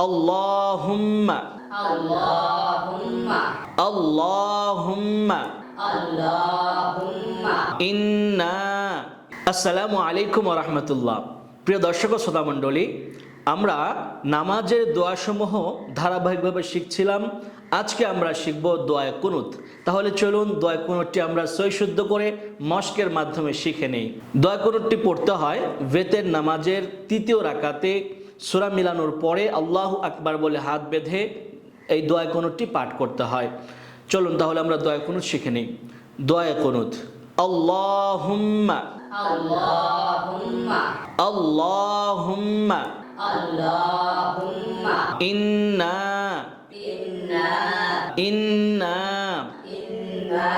আল্লাহুম্মা আল্লাহুম্মা আল্লাহুম্মা আল্লাহুম্মা ইন্না। আসসালামু আলাইকুম ওয়া রাহমাতুল্লাহ। প্রিয় দর্শক ও শ্রোতা মণ্ডলী, আমরা নামাজের দোয়াসমূহ ধারাবাহিকভাবে শিখছিলাম। আজকে আমরা শিখব দোয়ায়ে কুনুত। তাহলে চলুন দোয়ায়ে কুনুতটি আমরা সই শুদ্ধ করে মশকের মাধ্যমে শিখে নেই। দোয়ায়ে কুনুতটি পড়তে হয় বেতের নামাজের তৃতীয় রাকাতে সূরা মিলানোর পরে আল্লাহু আকবার বলে হাত বেঁধে এই দোয়ায়ে কুনুতটি পাঠ করতে হয়। চলুন তাহলে আমরা দোয়ায়ে কুনুত শিখে নেই। দোয়ায়ে কুনুত। আল্লাহুম্মা আল্লাহুম্মা আল্লাহুম্মা আল্লাহুম্মা ইন্না ইন্না ইন্না ইন্না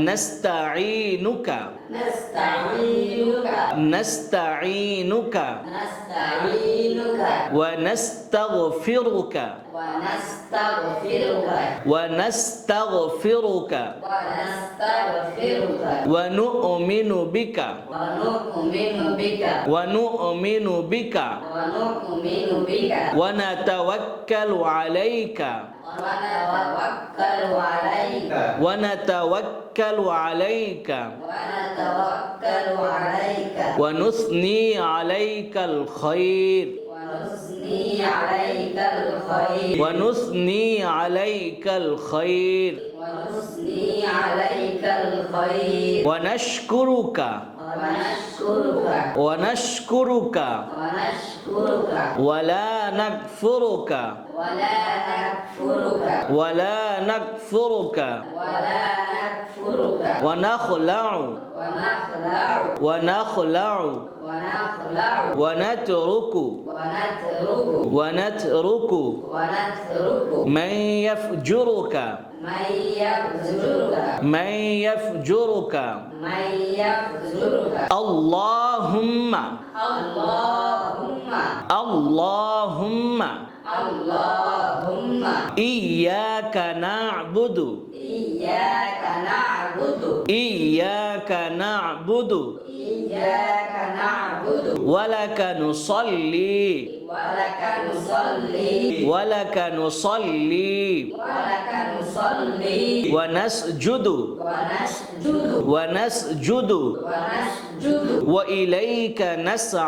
নাস্তাঈনুকা নাস্তাঈনুকা নাস্তাঈনুকা নাস্তাঈনুকা ওয়া নাস্তাগফিরুকা ওয়া নাস্তাগফিরুকা ওয়া নাস্তাগফিরুকা ওয়া নাস্তাগফিরুকা ওয়া নু'মিনু বিকা ওয়া নু'মিনু বিকা ওয়া নু'মিনু বিকা ওয়া নু'মিনু বিকা ওয়া নাতাওয়াক্কালু আলাইকা ওয়া নাতাওয়াক্কালু আলাইকা ওয়া নাতাওয়াক্কালু আলাইকা ওয়া নাতাওয়াক্কালু আলাইকা ওয়া নুসনি আলাইকাল খায়র ওয়া নুসনি আলাইকাল খায়র ওয়া নুসনি আলাইকাল খায়র ওয়া নুসনি আলাইকাল খায়র ওয়া নাশকুরুকা ওয়া নাশকুরুকা ওয়া নাশকুরুকা ওয়া নাশকুরুকা ওয়া লা নাকফুরুকা ওয়া লা নাকফুরুকা ওয়া লা নাকফুরুকা ওয়া লা নাকফুরুকা ওয়া নাখলাউ ওয়া নাখলাউ ওয়া নাখলাউ ওয়া নাখলাউ ওয়া নাতরুকু ওয়া নাতরুকু ওয়া নাতরুকু ওয়া নাতরুকু মান ইয়াফজুরুকা মান ইয়াফজুরুকা মান ইয়াফজুরুকা মান ইয়াফজুরুকা আল্লাহুম্মা আল্লাহুম্মা আল্লাহুম্মা আল্লাহুম্মা ইয়্যাকা না'বুদু ইয়্যাকা না'বুদু ইয়্যাকা না'বুদু ইয়্যাকা না'বুদু ওয়া লাকা নুসাল্লি ওয়া লাকা নুসাল্লি ওয়া লাকা নুসাল্লি ওয়া লাকা নুসাল্লি ওয়া নাসজুদু ওয়া নাসজুদু ওয়া নাসজুদু ওয়া নাসজুদু ওয়া ইলাইকা নাসআ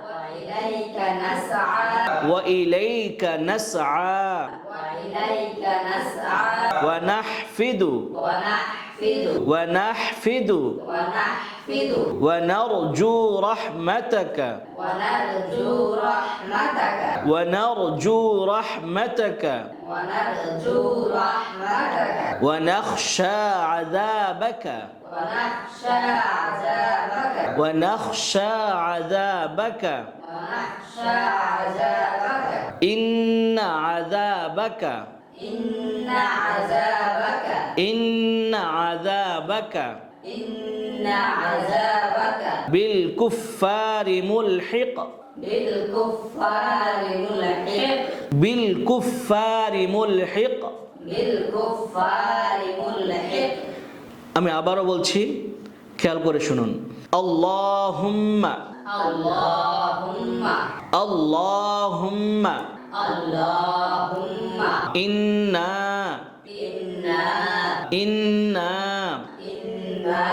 ওয়া ইলাইকা নাসআ ওয়া ইলাইকা নাসআ ওয়া ইলাইকা নাসআ ওয়া নাহফিদু ওয়া নাহফিদু ওয়া নাহফিদু ওয়া নাহফিদু ওয়া নারজু রাহমাতাকা ওয়া নারজু রাহমাতাকা ওয়া নারজু রাহমাতাকা ওয়া নারজু রাহমাতাকা ওয়া নাখশা আযাবাকা ওয়া নাখশা আযাবাকা ওয়া নাখশা আযাবাকা ওয়া নাখশা আযাবাকা ইন্না আযাবাকা ইন্না আযাবাকা ইন্না আযাবাকা ইন্না আযাবাকা বিল কুফফারি মুলহিক বিল কুফফারি মুলহিক বিল কুফফারি মুলহিক। বিল কুফফারি মুলহিক। আমি আবারও বলছি, খেয়াল করে শুনুন। আল্লাহুম্মা আল্লাহুম্মা আল্লাহুম্মা আল্লাহুম্মা ইন্না ইন্না ইন্না ইন্না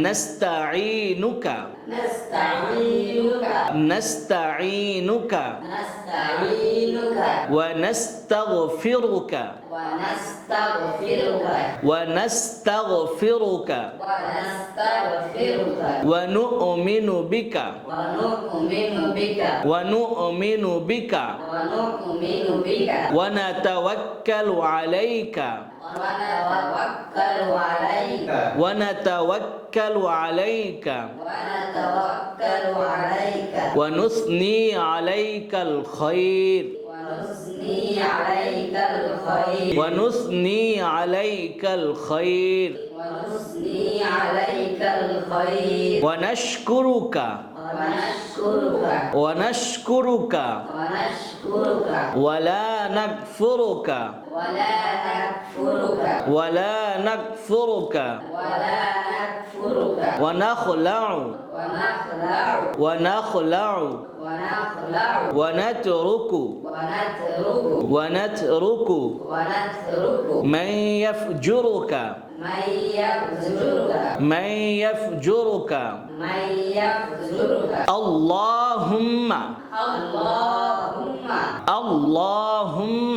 নাস্তাঈনুকা নাস্তাঈনুকা নাস্তাঈনুকা নাস্তাঈনুকা ওয়া নাস্তাগফিরুকা ওয়া নাস্তাগফিরুকা ওয়া নাস্তাগফিরুকা ওয়া নাস্তাগফিরুকা ওয়া নু'মিনু বিকা ওয়া নু'মিনু বিকা ওয়া নু'মিনু বিকা ওয়া নু'মিনু বিকা ওয়া নাতাওয়াক্কালু আলাইকা ওয়া নাতাওয়াক্কালু আলাইকা ওয়া নাতাওয়াক্কালু আলাইকা ওয়া নাতাওয়াক্কালু আলাইকা ওয়া নুসনি আলাইকাল খায়র ওয়া নুসনি আলাইকাল খায়র ওয়া নুসনি আলাইকাল খায়র ওয়া নুসনি আলাইকাল খায়র ওয়া নাশকুরুকা ওয়া ونشكرك ونشكرك ونشكرك ولا نكفرك ولا نكفرك ولا نكفرك ولا نكفرك ونخلع ونخلع ونخلع ونخلع ونترك ونترك ونترك من يفجرك من يفجرك من يفجرك من يفجرك اللهم اللهم اللهم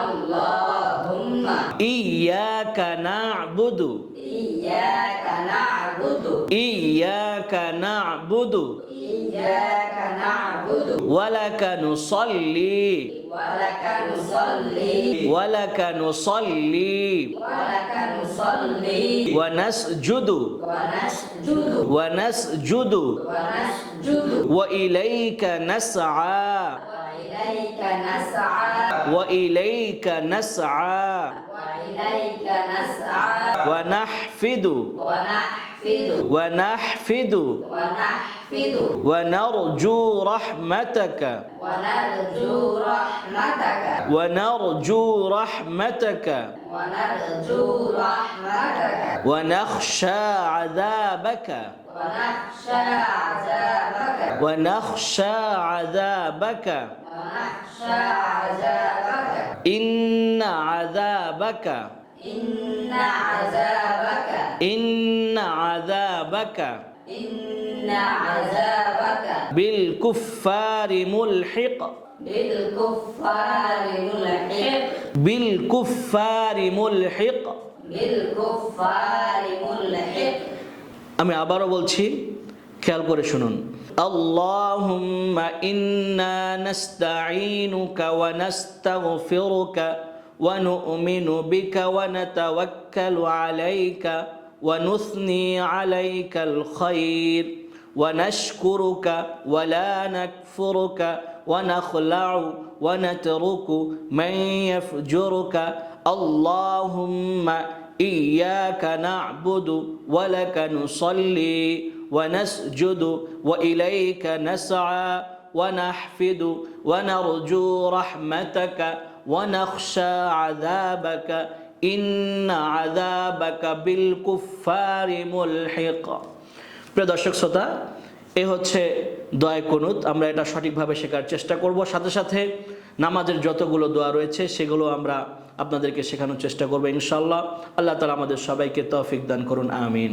اللهم إياك نعبد إياك نعبد إياك نعبد إياك نعبد ولك نصلي ولك نصلي ولك نصلي ولك نصلي ونسجد ونسجد ونسجد ونسجد وإليك نسعى وإليك نسعى وإليك نسعى وإليك نسعى ونحفد ونحفد ونحفد ونحفد ونرجو رحمتك ونرجو رحمتك ونرجو رحمتك ونرجو رحمتك ونخشى عذابك ونخشى عذابك ونخشى عذابك ونخشى عذابك إن عذابك إن عذابك إن عذابك إن عذابك بالكفار ملحق بالكفار ملحق بالكفار ملحق بالكفار ملحق আমি আবারও বলছি, খেয়াল করে শুনুন। আল্লাহুম্মা ইন্না নাস্তাঈনুকা ওয়া নাস্তাগফিরুকা ওয়া নু'মিনু বিকা ওয়া নাতাওয়াক্কালু আলাইকা ওয়া নুসনি আলাইকাল খায়র ওয়া নাশকুরুকা ওয়া লা নাকফুরুকা ওয়া নাখলাউ ওয়া নাতরুকু মান ইয়াফজুরুকা আল্লাহুম্মা إياك نعبد ولك نصلي ونسجد وإليك نسعى ونحفد ونرجو رحمتك ونخشى عذابك إن عذابك بالكفار ملحق। প্রিয় দর্শক শ্রোতা, এ হচ্ছে দোয়া কুনুত। আমরা এটা সঠিকভাবে শেখার চেষ্টা করব, সাথে সাথে নামাজের যতগুলো দোয়া রয়েছে সেগুলো আমরা আপনাদেরকে শেখানোর চেষ্টা করবো ইনশাআল্লাহ। আল্লাহ তাআলা আমাদের সবাইকে তৌফিক দান করুন, আমিন।